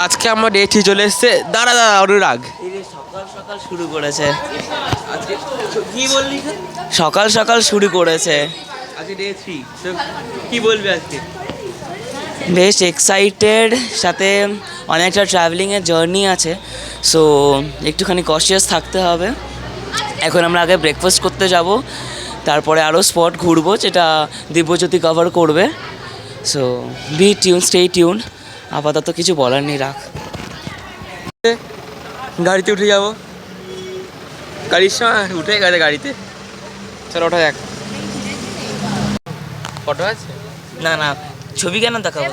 আজকে আমার ডে 3 চলে এসছে। দাঁড়া দাঁড়া অনুরাগ, সকাল সকাল শুরু করেছে। আজকে কি বললি? সকাল সকাল শুরু করেছে। আজকে ডে 3, তো কি বলবি আজকে? বেশ এক্সাইটেড, সাথে অনেকটা ট্রাভেলিংয়ের জার্নি আছে, সো একটুখানি কশিয়াস থাকতে হবে। এখন আমরা আগে ব্রেকফাস্ট করতে যাব, তারপরে আরও স্পট ঘুরবো যেটা দিব্যজ্যোতি কভার করবে। So be tune, stay tune. আপাতত কিছু বলার নেই, রাখ। গাড়িতে উঠে যাবো, গাড়ির সময় উঠে গেছে গাড়িতে। চলো ওঠা যাক। ফটো আছে? না না, ছবি কেন দেখাবো?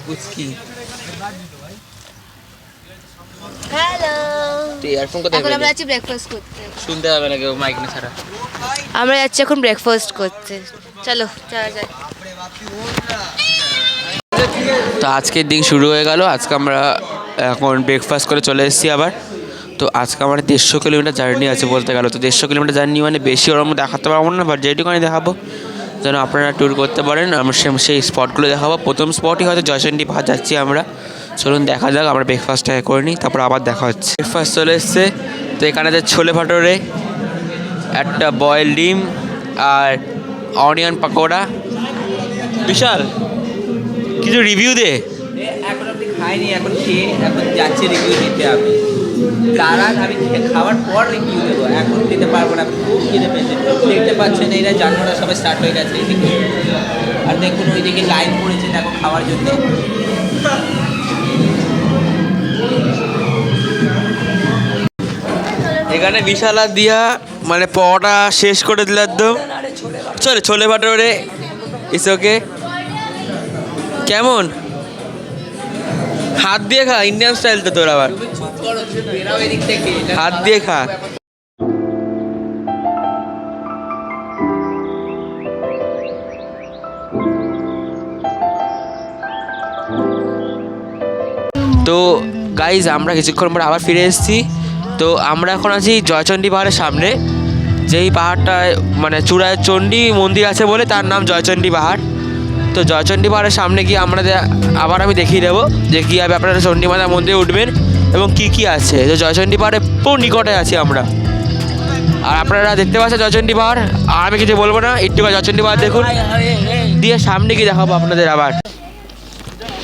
বুঝকি হ্যালো, তুই ইয়ারফোন কোথায় এখন আমরা পেলি? যাচ্ছি ব্রেকফাস্ট করতে। শুনতে হবে না কেউ মাইক না ছাড়া। আমরা যাচ্ছি এখন ব্রেকফাস্ট করতে, চলো যাওয়া যায়। তো আজকের দিন শুরু হয়ে গেল। আজকে আমরা এখন ব্রেকফাস্ট করে চলে এসেছি আবার। তো আজকে আমার 150 কিলোমিটার জার্নি আছে বলতে গেল। তো 150 কিলোমিটার জার্নি মানে বেশি ওরকম দেখাতে পারবো না, বাট যেটুকুনি দেখাবো যেন আপনারা ট্যুর করতে পারেন। আমরা সেই স্পটগুলো দেখাবো। প্রথম স্পটই হয়তো জয়চণ্ডী পাহাড় যাচ্ছি আমরা। চলুন দেখা যাক, আমরা ব্রেকফাস্টটা করে নিই, তারপর আবার দেখা হচ্ছে। ব্রেকফাস্ট চলে এসছে। তো এখানে আছে ছোলে ভাটোরে, একটা বয়েল ডিম আর অনিয়ন পাকোড়া। বিশাল কিছু রিভিউ দে। এখন আপনি খাইনি, এখন খেয়ে এখন যাচ্ছে রিভিউ দিতে। আমি দাঁড়ান, আমি খাওয়ার পর রিভিউ দেবো, এখন দিতে পারবো না। আপনি খুব কিনে পেয়েছে, দেখতে পাচ্ছেন এরা জানুয়ারি সবাই স্টার্ট হয়ে গেছে এদিকে। আর দেখুন ওইদিকে লাইন পড়েছে দেখো খাওয়ার জন্য। এখানে বিশাল আর দিয়া মানে পটা শেষ করে দিল একদম। চলে ছোলে ভাটোরে ইস ওকে। কেমন? হাত দিয়ে খা, ইন্ডিয়ান স্টাইল তো তোর আবার। হাত দিয়ে খা। তো গাইজ আমরা কিছুক্ষণ পরে আবার ফিরে এসেছি। তো আমরা এখন আছি জয়চণ্ডী পাহাড়ের সামনে, যেই পাহাড়টায় মানে চূড়ায় চণ্ডী মন্দির আছে বলে তার নাম জয়চণ্ডী পাহাড়। তো জয়চণ্ডী পাহাড়ের সামনে গিয়ে আমরা আবার আমি দেখিয়ে দেবো যে কীভাবে আপনারা চণ্ডী মাতা মন্দিরে উঠবেন এবং কী কী আছে। তো জয়চণ্ডী পাহাড়ের পুরো নিকটে আছি আমরা। আর আপনারা দেখতে পাচ্ছেন জয়চণ্ডী পাহাড়। আর আমি কিছু বলবো না, একটু জয়চণ্ডী পাহাড় দেখুন, দিয়ে সামনে গিয়ে দেখাবো আপনাদের আবার।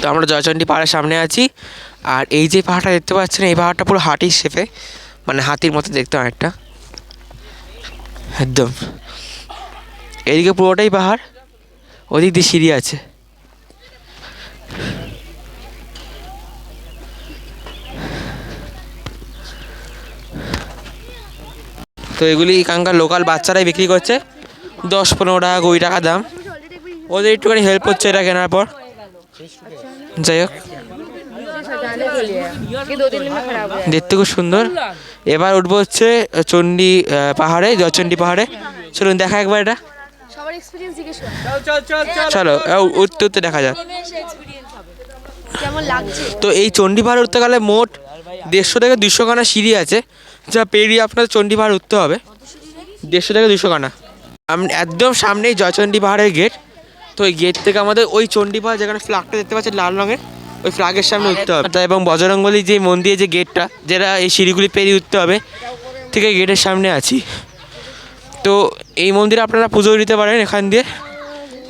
তো আমরা জয়চণ্ডী পাহাড়ের সামনে আছি। আর এই যে পাহাড়টা দেখতে পাচ্ছেন, এই পাহাড়টা পুরো হাতির শেপে, মানে হাতির মতো দেখতে অনেকটা একদম। এদিকে পুরোটাই পাহাড়, ওদিক দিয়ে সিঁড়ি আছে। তো এগুলি এখানকার লোকাল বাচ্চারাই বিক্রি করছে, 10-15 টাকা 20 টাকা দাম। ওদের একটুখানি হেল্প হচ্ছে এটা কেনার পর। যাই হোক, দেখতে খুব সুন্দর। এবার উঠবো হচ্ছে চণ্ডী পাহাড়ে, জয়চণ্ডী পাহাড়ে। চলুন দেখা একবার এটা। চলো উঠতে উঠতে দেখা যাক কেমন লাগছে। তো এই চণ্ডী পাহাড়ে উঠতে গেলে মোট 150 থেকে 200 খানা সিঁড়ি আছে, যা পেরিয়ে আপনার চণ্ডী পাহাড় উঠতে হবে। 150 থেকে 200 খানা। একদম সামনেই জয়চণ্ডী পাহাড়ের গেট। তো ওই গেট থেকে আমাদের ওই চণ্ডী পাহাড় যেখানে ফ্ল্যাগটা দেখতে পাচ্ছেন লাল রঙের, ওই ফ্ল্যাগের সামনে উঠতে হবে। এবং বজরংবলী যে মন্দিরের যে গেটটা, যেটা এই সিঁড়িগুলি পেরিয়ে উঠতে হবে, ঠিক এই গেটের সামনে আছি। তো এই মন্দিরে আপনারা পুজো দিতে পারেন, এখান দিয়ে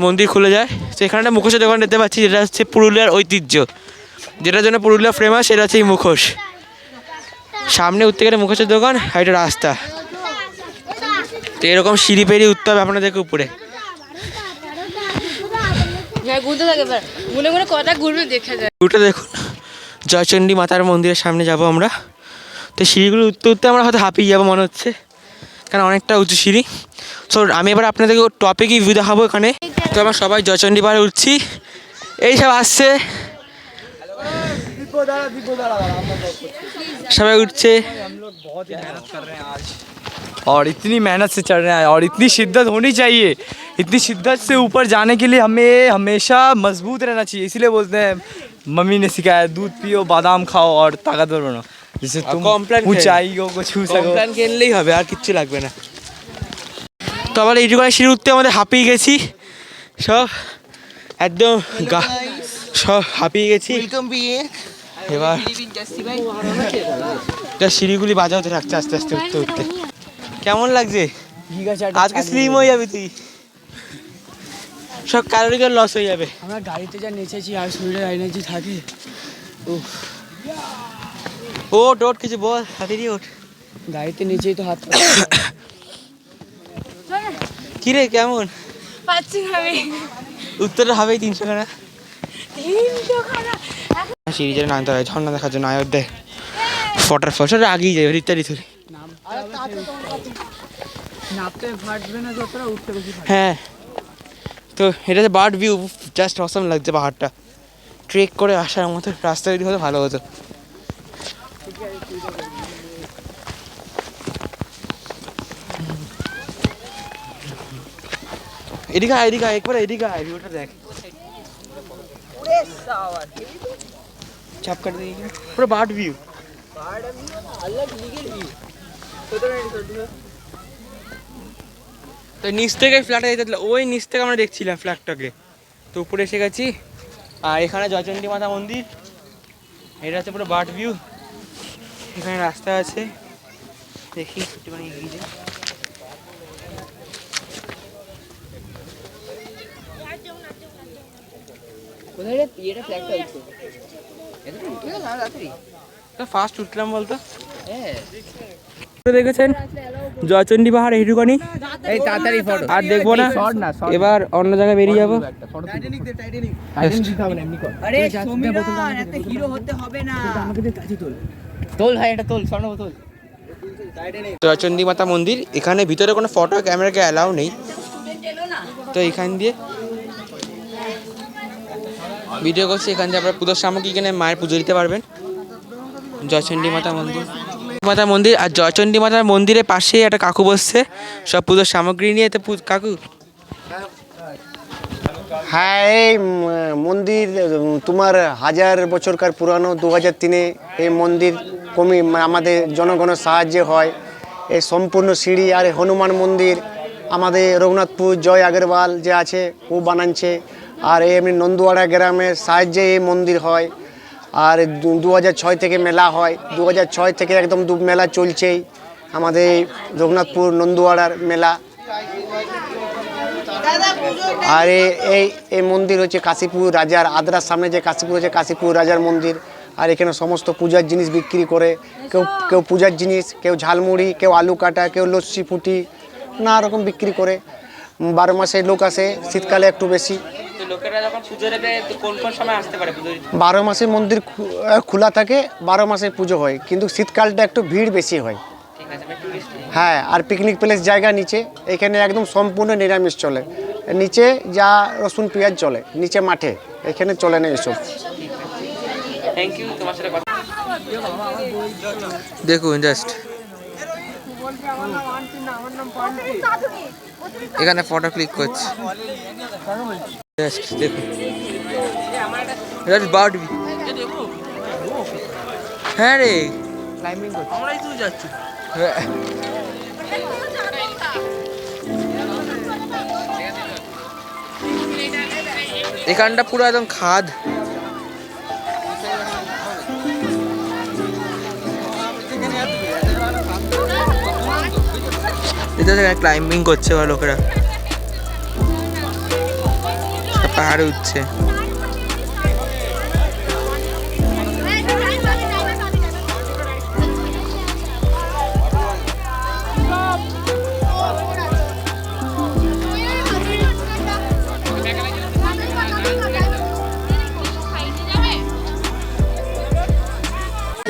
মন্দির খুলে যায়। তো এখানে একটা মুখোশের দোকান দেখতে পাচ্ছি, যেটা হচ্ছে পুরুলিয়ার ঐতিহ্য, যেটার জন্য পুরুলিয়া ফেমাস, সেটা হচ্ছে এই মুখোশ। সামনে উঠতে গেলে মুখোশের দোকান, আর এটা রাস্তা। তো এরকম সিঁড়ি পেরিয়ে উঠতে হবে আপনাদেরকে উপরে। উঠে দেখুন জয়চণ্ডী মাতার মন্দিরের সামনে যাব আমরা। তো সিঁড়িগুলো উঠতে উঠতে আমরা হয়তো হাঁপিয়ে যাবো মনে হচ্ছে, কারণ অনেকটা উঁচু সিঁড়ি। সো আমি এবার আপনাদেরকে টপিকই ভিউ দেখাবো এখানে। তো আমরা সবাই জয়চণ্ডী পাহাড়ে উঠছি, এই সব আসছে, সবাই উঠছে। और इतनी मेहनत से चढ़ रहे हैं और इतनी शिद्दत होनी चाहिए। इतनी शिद्दत से ऊपर जाने के लिए हमें हमेशा मजबूत रहना चाहिए। इसीलिए बोलते हैं, मम्मी ने सिखाया, दूध पियो, बादाम खाओ और ताकतवर बनो, जिससे तुम ऊंचाइयों को छू सको। কমপ্লেন কিনলেই হবে, আর কিচ্ছু লাগবে না। তো আবার এইটুকু সিঁড়ি উঠতে আমাদের হাঁপিয়ে গেছি সব একদম। সব হাঁপিয়ে গেছি এবার এটা সিঁড়িগুলি বাজাতে থাকছে আস্তে আস্তে উঠতে উঠতে। কেমন লাগছে? আজকে স্লিম হয়ে যাবে তুই, সব ক্যালোরিক্যাল লস হয়ে যাবে। আমরা গাড়িতে যা নেচেছি আর শরীরের এনার্জি থাকে। ওট ওট কিছু বল, তাড়াতাড়ি ওঠ। গাড়িতে নেচেই তো হাত কিরে কেমন? পাচ্ছি না আমি। উত্তরটা হবেই 300 খানা। সিঁড়ি যেটা নামতে হবে ঝর্ণা দেখার জন্য আয়োধ্যে ফটার ফসর আগেই যাবে ইত্যাদি ধরে। নাপতে ফাটবে না যতটা, উঠতে বেশি ফাটবে। হ্যাঁ, তো এটা যে বার্ড ভিউ, জাস্ট অসাম লাগছে পাহাড়টা। ট্রেক করে আসার মতো রাস্তা যদি হতো ভালো হতো। এদিকে আয়, এদিকে আয়, একবার এদিকে আয়, ভিউটা দেখ। চাপ কাট দিয়ে পুরো বার্ড ভিউ। তো নিচ থেকে ফ্ল্যাটে যেতে, ওই নিচ থেকে আমরা দেখছিলাম ফ্ল্যাটটাকে। তো উপরে এসে গেছি, আর এখানে জয়চণ্ডী মাতা মন্দির। এটা হচ্ছে পুরো বার্ড ভিউ। এখানে রাস্তা আছে, দেখি একটুখানি এগিয়ে যাই। ফার্স্ট উঠলাম বলতো। দেখেছেন জয়চণ্ডী পাহাড় এইটুখানি, এই তাড়াতাড়ি ফটো। আর দেখবো না, এবার অন্য জায়গায় বেরিয়ে যাবো। আরে সমীরন, এত হিরো হতে হবে না, আমাকে দিয়ে কাছে তোল। তোল ভাই, এটা তোল, স্বর্ণ বোতল। জয়চণ্ডী মাতা মন্দির, এখানে ভিতরে কোনো ফটো ক্যামেরাকে অ্যালাউ নেই। তো এখান দিয়ে ভিডিও করছি, এখান দিয়ে আপনারা পুজোর সামগ্রী কিনে মায়ের পুজো দিতে পারবেন। জয়চণ্ডী মাতা মন্দির, মাতা মন্দির। আর জয়চণ্ডী মাতার মন্দিরের পাশে একটা কাকু বসছে সব পুজোর সামগ্রী নিয়ে। তো কাকু, হ্যাঁ, এই মন্দির তোমার 1000 বছরকার পুরানো। 2003-এ এই মন্দির আমাদের জনগণের সাহায্যে হয়। এই সম্পূর্ণ সিঁড়ি আর এই হনুমান মন্দির আমাদের রঘুনাথপুর জয় আগরওয়াল যে আছে ও বানাচ্ছে। আর এমনি নন্দুয়াড়া গ্রামের সাহায্যে এই মন্দির হয়। আর 2006 থেকে মেলা হয়, 2006 থেকে একদম মেলা চলছেই আমাদের রঘুনাথপুর নন্দুয়াড়ার মেলা। আর এই মন্দির হচ্ছে কাশীপুর রাজার, আদ্রার সামনে যে কাশীপুর হচ্ছে কাশীপুর রাজার মন্দির। আর এখানে সমস্ত পূজার জিনিস বিক্রি করে, কেউ পূজার জিনিস, কেউ ঝালমুড়ি, কেউ আলু কাটা, কেউ লস্যি ফুটি, নানা রকম বিক্রি করে। 12 মাসে লোক আসে, শীতকালে একটু বেশি। 12 মাসে মন্দির খোলা থাকে, 12 মাসে পুজো হয়, কিন্তু শীতকালটা একটু ভিড় বেশি হয়। হ্যাঁ, আর পিকনিক প্লেস জায়গা নিচে, এখানে একদম সম্পূর্ণ নিরামিষ চলে। নিচে যা রসুন পেঁয়াজ চলে, নিচে মাঠে, এখানে চলে না এসব। থ্যাংক ইউ তোমার সাথে কথা। দেখুন জাস্ট এখানে ফটো ক্লিক করছি, জাস্ট দেখুন, জাস্ট বার্ড ভিউ। হ্যাঁ রে, ক্লাইম্বিং করছি, আমরাই তো যাচ্ছি। এখানটা পুরো একদম খাদ। এটা ক্লাইম্বিং করছে বা লোকেরা, পাহাড়ে উঠছে।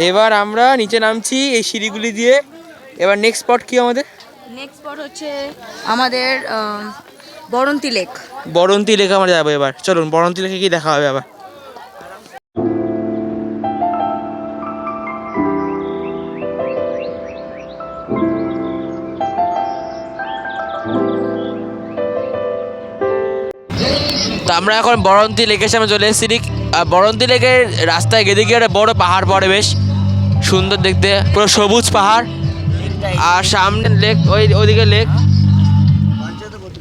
এবার আমরা নিচে নামছি এই সিঁড়িগুলি দিয়ে। এবার নেক্সট স্পট কি আমাদের? নেক্সট স্পট হচ্ছে আমাদের বরন্তি লেক। বরন্তি লেকে আমরা যাবো এবার। চলুন বরন্তি লেকে কি দেখা হবে আবার। তো আমরা এখন বরন্তি লেকের সামনে চলে এসেছি। আর বরন্তি লেকের রাস্তায় গেদে গিয়ে একটা বড় পাহাড় পড়ে, বেশ সুন্দর দেখতে, পুরো সবুজ পাহাড়। আর সামনে লেক, ওইদিকে লেক।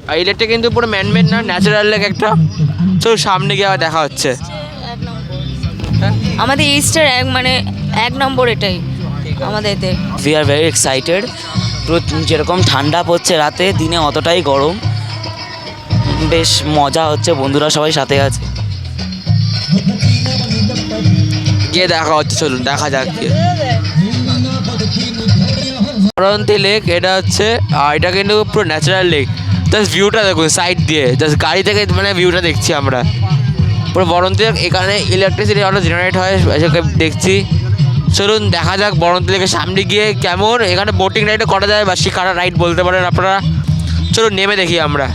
আর এই লেকটা কিন্তু পুরো ম্যানমেড না, ন্যাচারাল লেক একটা। চলো সামনে গিয়ে আবার দেখা হচ্ছে। আমাদের ইস্টার মানে 1 নম্বর এটাই আমাদের এতে। We are very excited. যেরকম ঠান্ডা পড়ছে রাতে, দিনে অতটাই গরম, বেশ মজা হচ্ছে, বন্ধুরা সবাই সাথে আছে। গিয়ে দেখা হচ্ছে, চলুন দেখা যাক গিয়ে। বরন্তী লেক এটা হচ্ছে, আর এটা কিন্তু পুরো ন্যাচারাল লেক। জাস্ট ভিউটা দেখুন সাইড দিয়ে, জাস্ট গাড়ি থেকে মানে ভিউটা দেখছি আমরা পুরো বরন্তী লেক। এখানে ইলেকট্রিসিটি অটো জেনারেট হয় সেটা দেখছি। চলুন দেখা যাক বরন্তী লেকের সামনে গিয়ে কেমন। এখানে বোটিং রাইডও করা যায় বা শিকারা রাইড বলতে পারেন আপনারা। চলুন নেমে দেখি আমরা।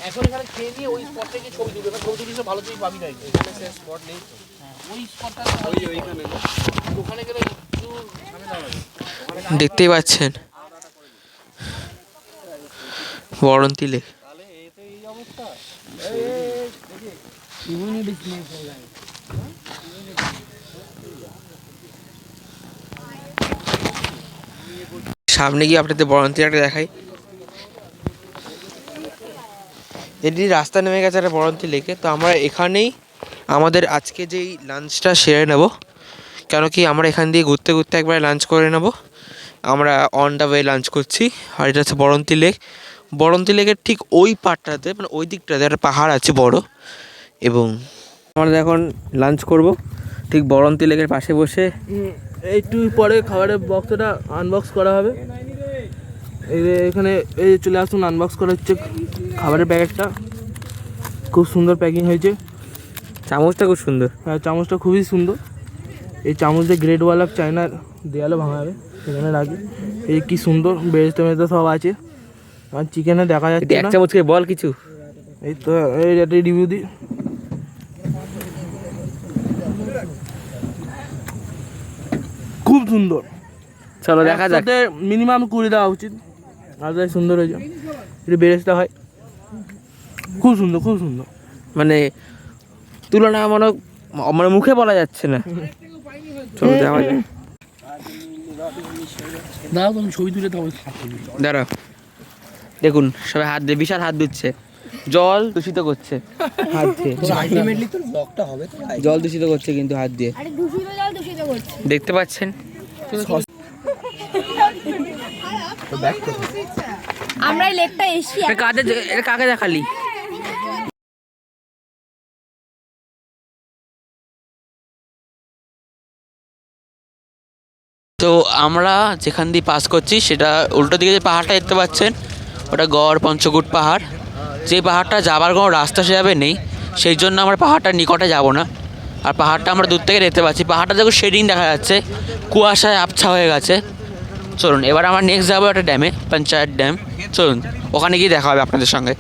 এখন এখানে খেয়ে নিয়ে ওই স্পট থেকে ছবি তুলবে, ছবি তুলিস ভালো ছবি পাবি না, এখানে সে স্পট নেই, ওই স্পটটা ওইখানে ওখানে গেলে একটু ঝামেলা হবে। দেখতেই পাচ্ছেন বরন্তী লেক। সামনে গিয়ে আপনাদের বরন্তী লেকটা দেখাই। এটি রাস্তা নেমে গেছে একটা বরন্তী লেকে। তো আমরা এখানেই আমাদের আজকে যেই লাঞ্চটা সেরে নেব, কেন কি আমরা এখান দিয়ে ঘুরতে ঘুরতে একবার লাঞ্চ করে নেব। আমরা অন দ্য ওয়ে লাঞ্চ করছি। আর এটা হচ্ছে বরন্তী লেক। বরন্তী লেকের ঠিক ওই পাড়টাতে মানে ওই দিকটাতে একটা পাহাড় আছে বড়, এবং আমরা এখন লাঞ্চ করব ঠিক বরন্তী লেকের পাশে বসে। একটু পরে খাবারের বক্সটা আনবক্স করা হবে। এই যে এখানে এই যে চলে আসুন, আনবক্স করা হচ্ছে খাবারের প্যাকেটটা। খুব সুন্দর প্যাকিং হয়েছে। চামচটা খুব সুন্দর। হ্যাঁ, চামচটা খুবই সুন্দর। এই চামচ দিয়ে গ্রেডওয়ালা চায়নার দেয়ালে ভাঙাবে, সেখানে রাখি। এই কি সুন্দর বেরেস্তা মেরেস্তা সব আছে। আর চিকেনে দেখা যাচ্ছে এক না। চামচকে বল কিছু। এই তো এই একটা রিভিউ দিই। খুব সুন্দর। চলো দেখা যাক। মিনিমাম 20 দেওয়া উচিত, আর তাই সুন্দর হয়েছে। এটা বেরেস্তা হয়, খুব সুন্দর, খুব সুন্দর। মানে তুলনা মানে মুখে বলা যাচ্ছে না। চলো যাওয়া যাক। দাঁড়াও, তুমি ছবি তুলে তো দাঁড়াও, দেখুন সবাই হাত দিয়ে বিশাল হাত দিচ্ছে, জল দূষিত করছে হাত দিয়ে। আলটিমেটলি তো ব্লগটা হবে তো। জল দূষিত করছে কিন্তু হাত দিয়ে, আরে দূষিত জল দূষিত করছে। দেখতে পাচ্ছেন। আমরা এই লেকটা এসছি। এটা কাকে দেখালি? তো আমরা যেখান দিয়ে পাস করছি সেটা উল্টো দিকে যে পাহাড়টা দেখতে পাচ্ছেন, ওটা গড় পঞ্চকুট পাহাড়। যে পাহাড়টা যাবার কোনো রাস্তা সেভাবে নেই, সেই জন্য আমরা পাহাড়টার নিকটে যাব না। আর পাহাড়টা আমরা দূর থেকে দেখতে পাচ্ছি। পাহাড়টা দেখো শেডিং দেখা যাচ্ছে, কুয়াশায় আবছা হয়ে গেছে। চলুন এবার আমরা নেক্সট যাবো একটা ড্যামে, পঞ্চায়েত ড্যাম। চলুন ওখানে গিয়ে দেখা হবে আপনাদের সঙ্গে।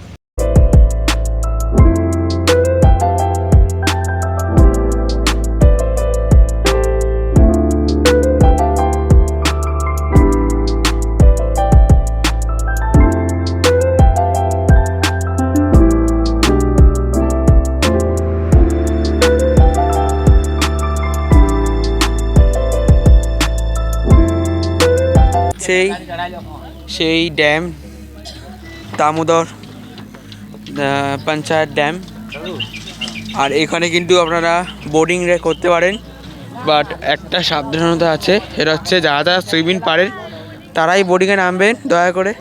সেই ড্যাম দামোদর পঞ্চায়েত ড্যাম। আর এখানে কিন্তু আপনারা বোটিং করতে পারেন, বাট একটা সাবধানতা আছে। এটা হচ্ছে যারা সুইমিং পারেন তারাই বোটিংয়ে নামবেন দয়া করে।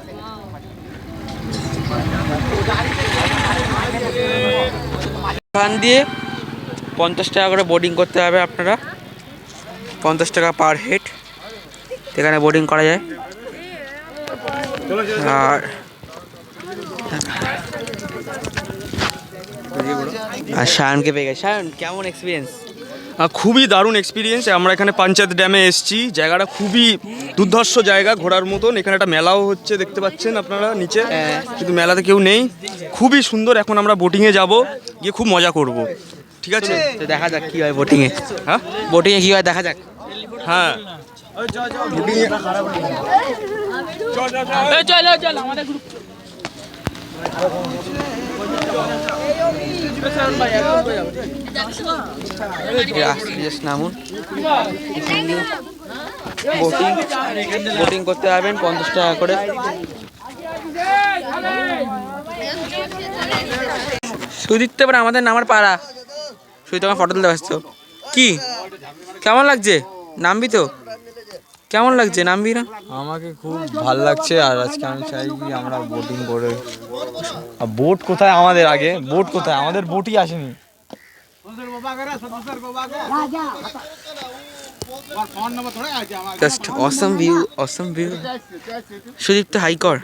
এখান দিয়ে 50 টাকা করে বোটিং করতে হবে আপনারা, 50 টাকা পার হেড। এখানে বোটিং করা যায়। আর শায়নকে পেয়ে গেছে। শায়ন, কেমন এক্সপিরিয়েন্স? খুবই দারুণ এক্সপিরিয়েন্স। আমরা এখানে পঞ্চায়েত ড্যামে এসেছি। জায়গাটা খুবই দুর্ধর্ষ জায়গা, ঘোরার মতন। এখানে একটা মেলাও হচ্ছে, দেখতে পাচ্ছেন আপনারা নিচে, কিন্তু মেলাতে কেউ নেই। খুবই সুন্দর। এখন আমরা বোটিংয়ে যাব, গিয়ে খুব মজা করব। ঠিক আছে, তো দেখা যাক কী হয় বোটিংয়ে। হ্যাঁ, বোটিংয়ে কী হয় দেখা যাক। হ্যাঁ নামুন। বোটিং করতে পারবেন 50 টাকা করে। সুদীপ্ত এবার আমাদের নামার পাড়া। সুদীপ তোমার ফটো তুলতে ব্যস্ত। কি কেমন লাগছে? নামবি তো? কেমন লাগছে, নামবি না? আমাকে খুব ভালো লাগছে, আর আজকে আমি চাই কি আমরা বোটিং করে। আর বোট কোথায় আমাদের? আগে বোট কোথায়? আমাদের বোটই আসেনি। জাস্ট অসম ভিউ, অসম ভিউ। সুদীপ্ত হাই কর।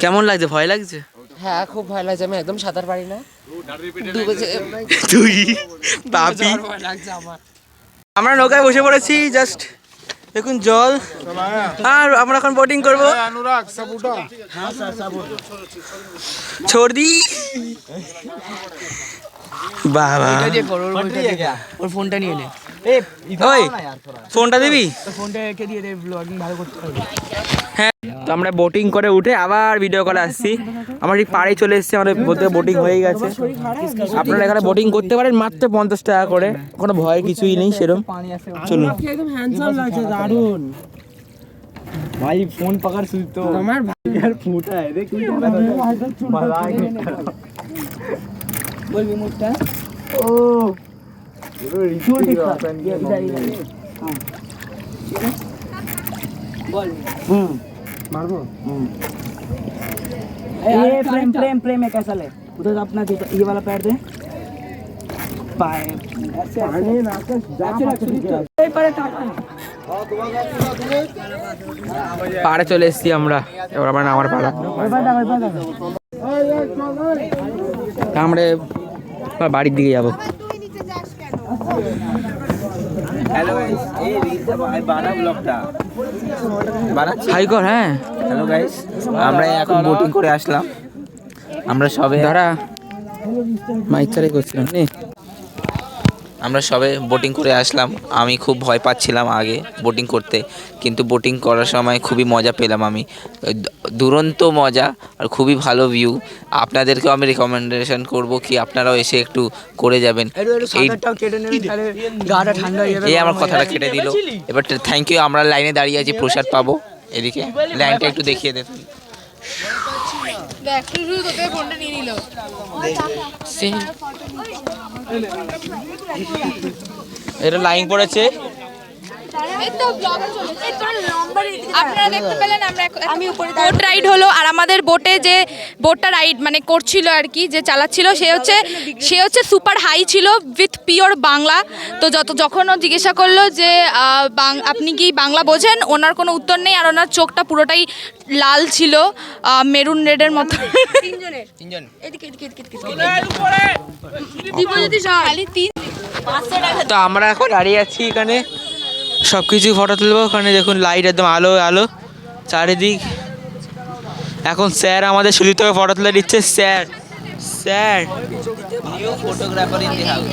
কেমন লাগছে? ভয় লাগছে? হ্যাঁ খুব ভয় লাগছে, আমি একদম সাঁতার পারি না। তুই পাপি। আমরা নৌকায় বসে পড়েছি, জাস্ট দেখুন জল, আর আমরা এখন বোটিং করবো। ছোড়দি বাবা, ওর ফোনটা নিয়ে নে, ওই ফোনটা দিবি? ফোনটা রেখে দিয়ে দে, ব্লগিং ভালো করতে হবে। হ্যাঁ, তো আমরা বোটিং করে উঠে আবার ভিডিও কলে আসছি। আমরা ঠিক পাড়ে চলে এসেছি, আমাদের বলতে বোটিং হয়ে গেছে। আপনারা এখানে বোটিং করতে পারেন মাত্র 50 টাকা করে, কোনো ভয়ের কিছুই নেই সেরকম। চলুন। একদম হ্যান্ডসাম লাগছে, দারুণ ভাই ফোন পাকার সুদ তো আমার यार फूटा है देख বলবি মুখটা ओ ঠিক আছে বল मारबो ये प्रेम प्रेम प्रेम है कैसा ले उधर अपना ये वाला पैर दे पाए ऐसे ऐसे ना ऐसे पर टाटा পাড়ে চলে এসেছি আমরা, এবার আমরা নামার পাড়া। আমরা এবার বাড়ির দিকে যাবো। हेलो गाइस ये रील से बाना ব্লগটা বানাচ্ছি। হাই কর। হ্যাঁ হ্যালো গাইস, আমরা এখন বোটিং করে আসলাম। আমরা সবে দাঁড়া, মাইক চালাই করছিলাম নে। আমরা সবে বোটিং করে আসলাম। আমি খুব ভয় পাচ্ছিলাম আগে বোটিং করতে, কিন্তু বোটিং করার সময় খুবই মজা পেলাম আমি, দুরন্ত মজা আর খুবই ভালো ভিউ। আপনাদেরকেও আমি রেকমেন্ডেশন করব কি আপনারাও এসে একটু করে যাবেন। এই আমার কথাটা কেটে দিল। এবার থ্যাংক ইউ। আমরা লাইনে দাঁড়িয়ে আছি, প্রসাদ পাবো। এদিকে লাইনটা একটু দেখিয়ে দে তুই। এটা লাইন পড়েছে। আপনারা দেখতে পেলেন আমি বোট রাইড হলো, আর আমাদের বোটে যে বোটটা রাইড মানে করছিল আর কি, যে চালাচ্ছিল সে হচ্ছে সুপার হাই ছিল উইথ পিওর বাংলা। তো যখন ও জিজ্ঞাসা করলো যে আপনি কি বাংলা বোঝেন, ওনার কোনো উত্তর নেই, আর ওনার চোখটা পুরোটাই লাল ছিল, মেরুন রেডের মতো। তিনজন তো আমরা এখন দাঁড়িয়ে আছি এখানে, সব কিছু ফটো তুলবো। ওখানে দেখুন লাইট একদম আলো আলো চারিদিক। এখন স্যার আমাদের সুদীপ থেকে ফটো তুলে দিচ্ছে। Sir sir new photographer in the house.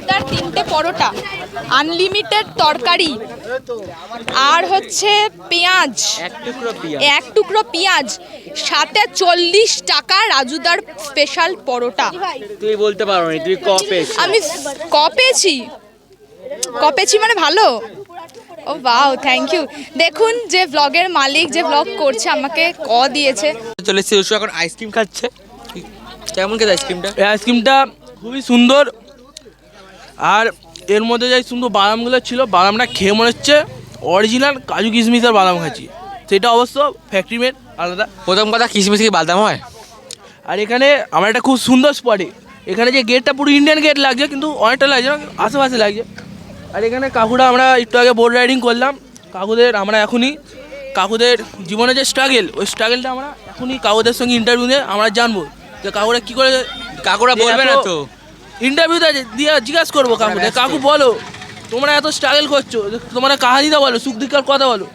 তার 3টে পরোটা, আনলিমিটেড তরকারি, আর হচ্ছে পেঁয়াজ, এক টুকরো পেঁয়াজ, সাথে 40 টাকা রাজুদার স্পেশাল পরোটা। তুই বলতে পারো নি, তুই আমি কপেছি মানে ভালো। ও বাও, থ্যাংক ইউ। দেখুন যে ব্লগের মালিক যে ব্লগ করছে আমাকে দিয়েছে। চলে এসেছি। ওষু এখন আইসক্রিম খাচ্ছে। কেমন খেতে আইসক্রিমটা? এই আইসক্রিমটা খুবই সুন্দর, আর এর মধ্যে যাই সুন্দর বাদামগুলো ছিল, বাদামটা খেয়ে মনে হচ্ছে অরিজিনাল কাজু কিশমিশের বাদাম খাচ্ছি। সেটা অবশ্য ফ্যাক্টরি মেড আলাদা। প্রথম কথা, কিশমিশ কি বাদাম হয়? আর এখানে আমার একটা খুব সুন্দর স্পটে, এখানে যে গেটটা পুরো ইন্ডিয়ান গেট লাগছে, কিন্তু অনেকটা লাগছে না, আশেপাশে লাগছে। আর এখানে কাকুরা, আমরা একটু আগে বোট রাইডিং করলাম, কাকুদের জীবনে যে স্ট্রাগল, ওই স্ট্রাগলটা আমরা এখনই কাকুদের সঙ্গে ইন্টারভিউ নিয়ে আমরা জানবো যে কাকুরা কী করে। কাকুরা বলবে না তো? ইন্টারভিউতে দিয়ে জিজ্ঞাসা করবো কাকুদের, কাকু বলো তোমরা এত স্ট্রাগল করছো, তোমরা কাহানিটা বলো, সুখ দুঃখের কথা বলো।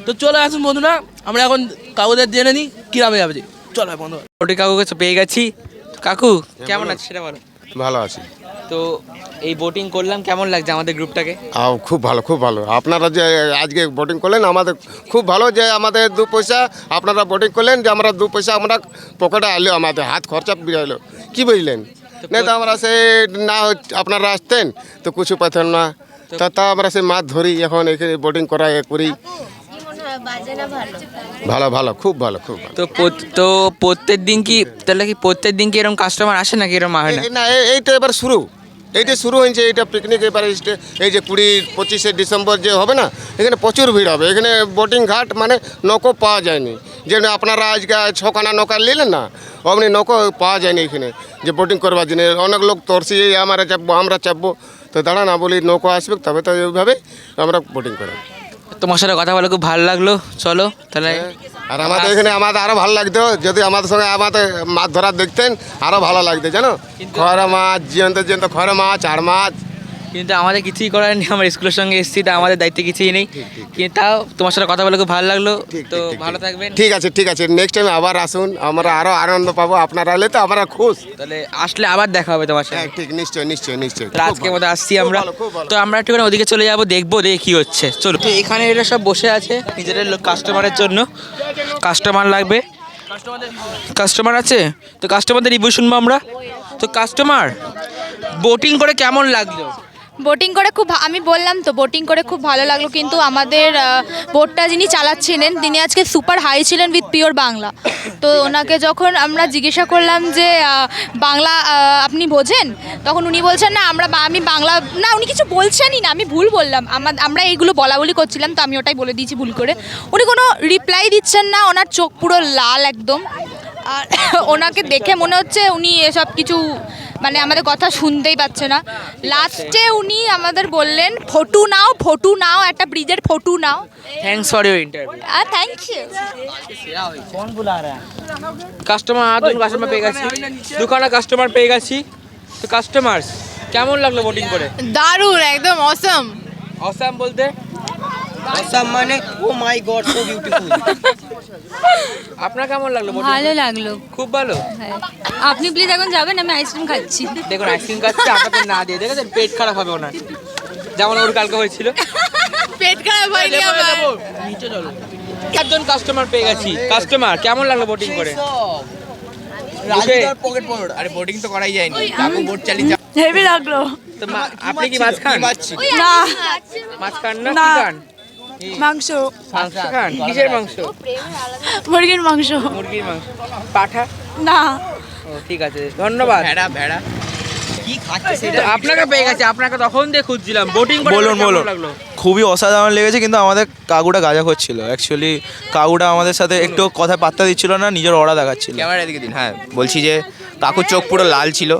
তো চলে আসুন বন্ধুরা, আমরা এখন কাকুদের জেনে নিই কিরামে যাবে। চলো বন্ধু, ওটি কাকুকে পেয়ে গেছি। কাকু কেমন আছে সেটা বলো। ভালো আছি। তো এই বোটিং করলাম, কেমন লাগছে আমাদের গ্রুপটাকে? খুব ভালো, খুব ভালো। আপনারা যে আজকে বোটিং করলেন, আমাদের খুব ভালো যে আমাদের 2 পয়সা আপনারা বোটিং করলেন, যে আমরা 2 পয়সা আমরা পকেটে আলো, আমাদের হাত খরচা বেরোলো, কি বুঝলেন? না তো আমরা সে না আপনারা আসতেন তো কিছু পেতেন না, তা আমরা সেই মাছ ধরি এখন এখানে বোটিং করা করি। ভালো ভালো, খুব ভালো, খুব ভালো। তো প্রত্যেক দিন কি তাহলে কি প্রত্যেক দিন কি এরকম কাস্টমার আসে নাকি এরকম হয় না? না, এইটা এবার এইটা শুরু হয়েছে, এইটা পিকনিক এবার এই যে 20-25 ডিসেম্বর যে হবে না, এখানে প্রচুর ভিড় হবে। এখানে বোটিং ঘাট মানে নৌকো পাওয়া যায়নি, যে আপনারা আজকে 6খানা নৌকা নিলেন না, অমনি নৌকো পাওয়া যায়নি এখানে যে বোটিং করবার জন্য। অনেক লোক তরসি আমরা চাপবো, তো দাঁড়া না বলি নৌকো আসবে, তবে তো এইভাবে আমরা বোটিং করি। তোমার সাথে কথা বলে খুব ভালো লাগলো, চলো তাহলে। আর আমাদের এখানে আরও ভালো লাগতো যদি আমাদের সঙ্গে আমাদের মাছ ধরা দেখতেন, আরও ভালো লাগতো জানো। খয়রা মাছ, জিয়ন্ত খয়রা মাছ, আর মাছ। কিন্তু আমাদের কিছুই করার নেই, আমার স্কুলের সঙ্গে এসেছি, তা আমাদের দায়িত্বে কিছুই নেই। কিন্তু তাও তোমার সাথে কথা বলে খুব ভালো লাগলো, তো ভালো থাকবেন। ঠিক আছে, নেক্সট টাইম আবার আসুন, আমরা আরও আনন্দ পাবো। আপনারা এলে তো আমরা খুশ। তাহলে আসলে আবার দেখা হবে তোমার সাথে। হ্যাঁ ঠিক, নিশ্চয়। তো আজকের মতো আসছি আমরা, তো আমরা একটুখানি ওদিকে চলে যাবো, দেখবো দেখে কি হচ্ছে। চলো, তো এখানে এরা সব বসে আছে নিজেদের কাস্টমারের জন্য। কাস্টমার লাগবে, কাস্টমার আছে, তো কাস্টমারদের রিভিউ শুনবো আমরা। তো কাস্টমার, বোটিং করে কেমন লাগলো? বোটিং করে আমি বললাম তো বোটিং করে খুব ভালো লাগলো, কিন্তু আমাদের বোটটা যিনি চালাচ্ছিলেন তিনি আজকে সুপার হাই ছিলেন উইথ পিওর বাংলা। তো ওনাকে যখন আমরা জিজ্ঞাসা করলাম যে বাংলা আপনি বোঝেন, তখন উনি বলছেন না আমি বাংলা না, উনি কিছু বলছেনই না, আমি ভুল বললাম। আমরা এইগুলো বলাবলি করছিলাম, তো আমি ওটাই বলে দিয়েছি ভুল করে। উনি কোনো রিপ্লাই দিচ্ছেন না, ওনার চোখ পুরো লাল একদম। আর ওনাকে দেখে মনে হচ্ছে উনি এসব কিছু মানে আমাদের কথা শুনতেই পাচ্ছে না। লাস্টে উনি আমাদের বললেন ফটো নাও, একটা ব্রিজের ফটো নাও। Thanks for your interview. Thank you. Customer পেয়ে গেছি, দুখানা কাস্টমার পেয়ে গেছি। তো কাস্টমার কেমন লাগলো বোটিং করে? দারুণ, একদম অসম। অসাম বলতে আসাম মানে ও মাই গড, সো বিউটিফুল। আপনার কেমন লাগলো বোটিং? ভালো লাগলো, খুব ভালো। আপনি প্লিজ এখন যাবেন, আমি আইসক্রিম খাচ্ছি। দেখুন আইসক্রিম খাচ্ছে, আপনাদের না দিয়ে দেখেছেন পেট খারাপ হবে ওনার, যেমন ওর কালকে হয়েছিল। পেট খারাপ হয়নি আমার। একজন কাস্টমার পেয়ে গেছি। কাস্টমার কেমন লাগলো বোটিং করে? আরে বোটিং তো করাই যায়নি, কাকু বোট চালিয়ে হেভি লাগলো। তো আপনি কি মাছ খান? না, মাছ খান না? কি খান? মাংস। মাংস খান? কিসের মাংস? মুরগির মাংস। মুরগির মাংস। পাঠা? না। ও ঠিক আছে, ধন্যবাদ। ভেড়া তো আপনাকে পেয়ে গেছে, আপনাকে তখন দিয়ে খুঁজছিলাম। বোটিং করে কেমন লাগলো? খুবই অসাধারণ লেগেছে, কিন্তু আমাদের কাকুটা গাঁজা করছিল। অ্যাকচুয়ালি কাকুটা আমাদের সাথে একটু কথা পাত্তা দিচ্ছিল না, নিজের ওরা দেখাচ্ছিল। ক্যামেরা দিকে দিন। হ্যাঁ বলছি যে কাকুর চোখ পুরো লাল ছিল,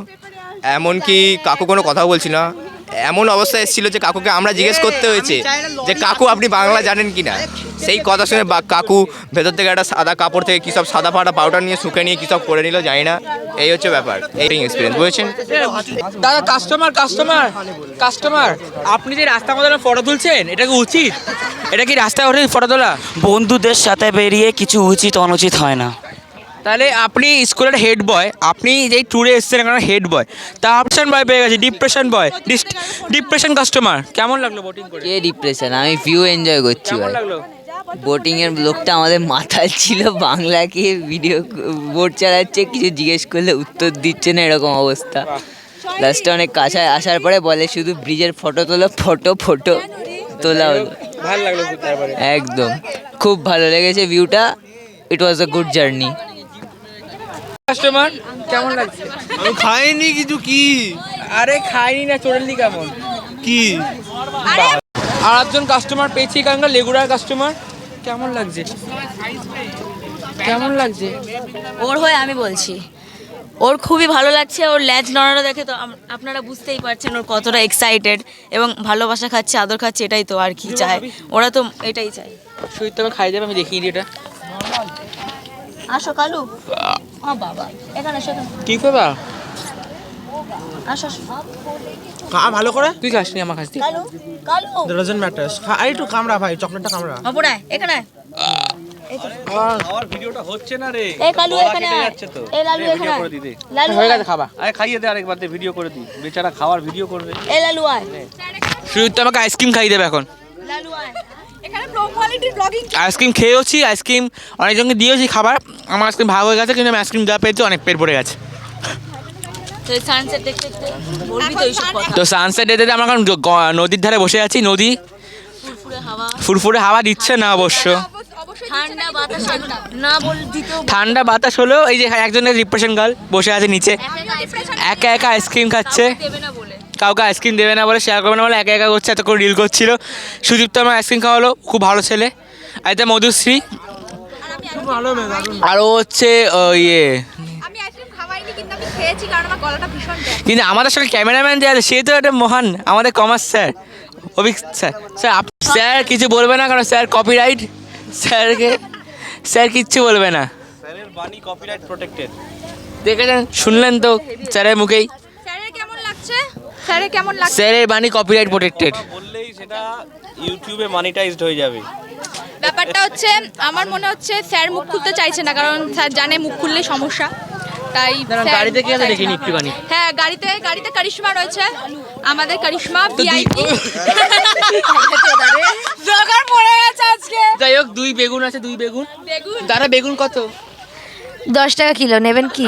এমনকি কাকু কোনো কথা বলছিল না। এমন অবস্থা এসেছিল যে কাকুকে আমরা জিজ্ঞেস করতে হয়েছে যে কাকু আপনি বাংলা জানেন কি না। সেই কথা শুনে কাকু ভেতর থেকে একটা সাদা কাপড় থেকে কী সব সাদা ফাটা পাউডার নিয়ে শুকে নিয়ে কী সব করে নিল জানি না। এই হচ্ছে ব্যাপার, এই এক্সপিরিয়েন্স বুঝেছেন। দাদা কাস্টমার আপনি যে রাস্তা মধ্যে ফটো তুলছেন, এটা কি উচিত? এটা কি রাস্তায় ওঠে ফটো তোলা? বন্ধুদের সাথে বেরিয়ে কিছু উচিত অনুচিত হয় না। তাহলে আপনি স্কুলের হেড বয়, আপনি যেই ট্যুরে এসেছেন এখানে হেড বয়, তা অপশন বয় পেয়ে গেছে, ডিপ্রেশন কাস্টমার। কেমন লাগলো বোটিং করে? কে ডিপ্রেশন, আমি ভিউ এনজয় করছি কেমন ভাই। লাগলো? বোটিং এর লোকটা আমাদের মাথায় ছিল, বাংলাকে ভিডিও বোট চালাচ্ছে, কিছু জিজ্ঞেস করলে উত্তর দিচ্ছে না, এরকম অবস্থা। লাস্টে অনেক কাছে আসার পরে বলে শুধু ব্রিজের ফটো তোলা হলো। ভালো লাগলো তারপরে? একদম খুব ভালো লেগেছে ভিউটা, ইট ওয়াজ আ গুড জার্নি। কাস্টমার কেমন লাগছে? আমি খাইনি কিছু। কি আরে খাইনি না, চড়লি কেমন কি আর একজন কাস্টমার পেয়েছি এখানকার রেগুলার কাস্টমার। কেমন লাগছে? ওর হয়ে আমি বলছি, ওর খুবই ভালো লাগছে। ওর ল্যাজ নড়ানো দেখে তো আপনারা বুঝতেই পারছেন ওর কতটা এক্সাইটেড এবং ভালোবাসা খাচ্ছে, আদর খাচ্ছে। এটাই তো আর কি চায়, ওরা তো এটাই চায়। সুইট তুমি খাই দেবে, আমি দেখিয়ে দিই এটা। আসো কালু, ও বাবা এখানে এসো। কি করবা? আসো ভালো করে তুই খাসনি, আমার খাসনি। Kalu doesn't matter. আরে একটু কামড়া ভাই, চকলেটটা কামড়া। অপরায় এখানে আমার ভিডিওটা হচ্ছে না রে, এই কালু এখানে এই লালু এখানে লালু হয়ে গেছে খাবা। আরে খাইয়ে দে আরেকবার, দে ভিডিও করে দি, বেচারা খাওয়ার ভিডিও করবে। এই লালু আয়, সুইট তো আমাকে আইসক্রিম খাইয়ে দেবে এখন। লালু আয়। এখানে প্রো কোয়ালিটির ব্লগিং। আইসক্রিম খেয়েওছি, আইসক্রিম অনেকজনকে দিয়েছি খাবার। আমার আইসক্রিম ভাগ হয়ে গেছে, কিন্তু আমি আইসক্রিম যা পেয়েছি অনেক পেট ভরে গেছে। তো সানসেট দেখতে দেখতে বলবি তো এইসব কথা। তো সানসেট ডেতে আমরা এখন নদীর ধারে বসে আছি। নদী ফুরফুরে হাওয়া, ফুরফুরে হাওয়া দিচ্ছে না অবশ্য, ঠান্ডা বাতাস না বল দিতেও ঠান্ডা বাতাস হলেও এই যে একজনের ডিপ্রেশন গার্ল বসে আছে নিচে, একা একা আইসক্রিম খাচ্ছে, দেবে না বলে। কাউকে আইসক্রিম দেবে না বলে, শেয়ার করবে না বলে একা একা করছে, এত করে রিল করছিল। সুদীপ্ত আমার আইসক্রিম খাওয়া হলো, খুব ভালো ছেলে। আর এটা মধুশ্রী, আর ও হচ্ছে ইয়ে, আমি আইসক্রিম খাওয়াইনি কিন্তু আমি খেয়েছি কারণ আমার গলাটা ভীষণ ব্যথা। কিন্তু আমাদের সঙ্গে ক্যামেরাম্যান যে আছে সে তো একটা মহান, আমাদের commerce sir Abhik sir. Sir কিছু বলবে না কারণ স্যার কপিরাইট, স্যার কিচ্ছু বলবে না। স্যারের বাণী কপিরাইট প্রোটেক্টেড। দেখেছেন, শুনলেন তো স্যারের মুখেই। স্যারের কেমন লাগছে? স্যারের কেমন লাগছে? স্যারের বাণী কপিরাইট প্রোটেক্টেড। বললেই সেটা ইউটিউবে মনিটাইজড হয়ে যাবে। ব্যাপারটা হচ্ছে আমার মনে হচ্ছে স্যার মুখ খুলতে চাইছে না, কারণ স্যার জানে মুখ খুললে সমস্যা, তাই স্যার গাড়িতে কি আছে চাইছে দেখিনি না। একটুখানি। হ্যাঁ, গাড়িতে কারিশমা রয়েছে, আমাদের কারিশমা ভিআইপি। জগার পড়ে গেছে আজকে। যাই হোক, 2 বেগুন আছে, 2 বেগুন। দাদা বেগুন কত? 10 টাকা কিলো নেবেন কি?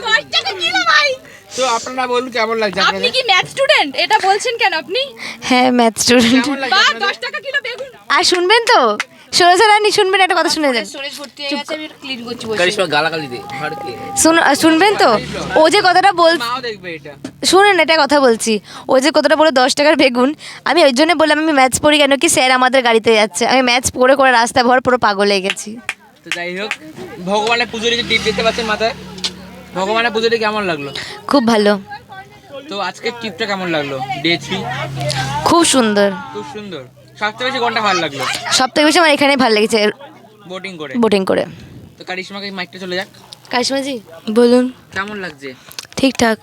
10 টাকা কিলো ভাই। তো আপনারা বলুন কেমন লাগছে আপনি আপনাদের? কি ম্যাথ স্টুডেন্ট? এটা বলছেন কেন আপনি? হ্যাঁ, ম্যাথ স্টুডেন্ট। কেমন লাগছে বা আপনাদের? 10 টাকা কিলো বেগুন। আর শুনবেন তো, সরোজারানি শুনবেন, একটা কথা শুনে যান। কারিশমা গালাগালি দে ভারকে। শুনবেন তো, ও যে কথাটা মাও দেখবে এটা। শুনেন, এটা কথা বলছি। ও যে কথাটা বলে 10 টাকার বেগুন, আমি ওই জন্য বললাম আমি ম্যাথস পড়ি কেন কি স্যার আমাদের গাড়িতে যাচ্ছে। আমি ম্যাথস পড়ে করে রাস্তা ভর পুরো পাগল হয়ে গেছি। তো যাই হোক, ভগবানের পুজোর যে টিপ দেখতে পাচ্ছেন মাথায়, ভগবানের পুজোটা কেমন লাগলো? খুব ভালো, তো আজকের টিপটা কেমন লাগলো? ডে 3 খুব সুন্দর। খুব সুন্দর। সবচেয়ে বেশি কোনটা ভালো লাগলো? সব থেকে বেশি আমার এখানেই ভালো লেগেছে, বোটিং করে। বোটিং করে। তো কারিশমাকে মাইকটা চলে যাক। কাশিমাজি বলুন। কেমন লাগছে? ঠিকঠাক।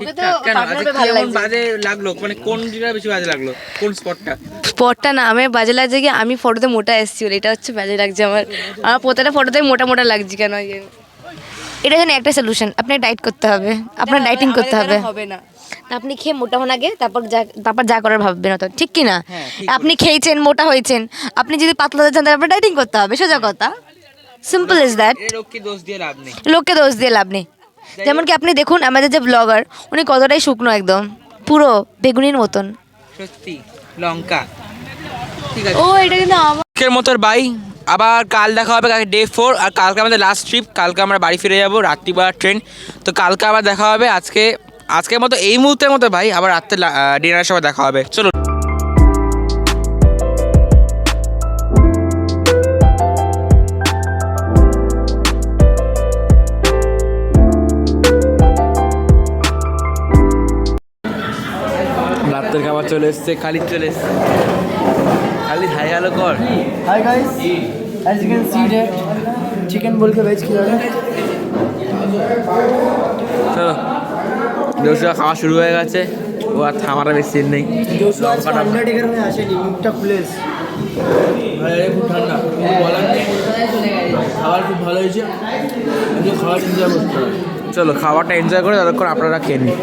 ঠিকঠাক কেন? আজকে কেমন বাজে লাগলো? মানে কোন জিনিসটা বেশি বাজে লাগলো? কোন স্পটটা? স্পটটা না, আমি বাজে লাগছে কি আমি ফটোতে মোটা এসেছি বলে, এটা হচ্ছে বাজে লাগছে আমার প্রত্যেকটা ফটোতে মোটা মোটা লাগছে কেন? এটা যেন একটা সলিউশন, আপনাকে ডায়েট করতে হবে, আপনার ডায়েটিং করতে হবে। হবে না, আপনি খেয়ে মোটা হন আগে, তারপর যা করার ভাববেন, তো ঠিক কি না? আপনি খেয়েছেন, মোটা হয়েছেন, আপনি যদি পাতলা হতে চান তাহলে আপনার ডায়েটিং করতে হবে, সোজা কথা। Simple is that. লোককে দোষ দিয়ে লাভ নেই। লোককে দোষ দিয়ে লাভ নেই। যেমন কি আপনি দেখুন আমাদের যে ব্লগার, উনি কতটাই শুকনো, একদম পুরো বেগুনির মতন। সত্যি লঙ্কা। ঠিক আছে, ও এটা কিন্তু আমার আজকের মতো বাই। আবার কাল দেখা হবে, কালকে ডে 4, আর কালকে আমাদের লাস্ট ট্রিপ। কালকে আমরা বাড়ি ফিরে যাবো, রাত্রিবেলা ট্রেন। তো কালকে আবার দেখা হবে। আজকের মতো এই মুহূর্তের মতো ভাই, আবার রাত্রে ডিনারের সময় দেখা হবে। চলো। রাত্রের খাবার চলে এসছে, খালি চলে এসছে। খালি হাই হ্যালো কর। Hi guys, as you can see that chicken बोल के वेज खिला रहे हैं। চলো, জোসুয়া খাওয়া শুরু হয়ে গেছে, ও আর থামার বেশি সিন নেই। जोशुआ आज अंडरटेकर में আসেনি, মুখটা খুলে এসেছে। খুব ঠান্ডা, বলার নেই। খাবার খুব ভালো হয়েছে, খাবার এনজয় করতে হবে। চলো খাবারটা এনজয় করে ততক্ষণ আপনারা খেয়ে নিন।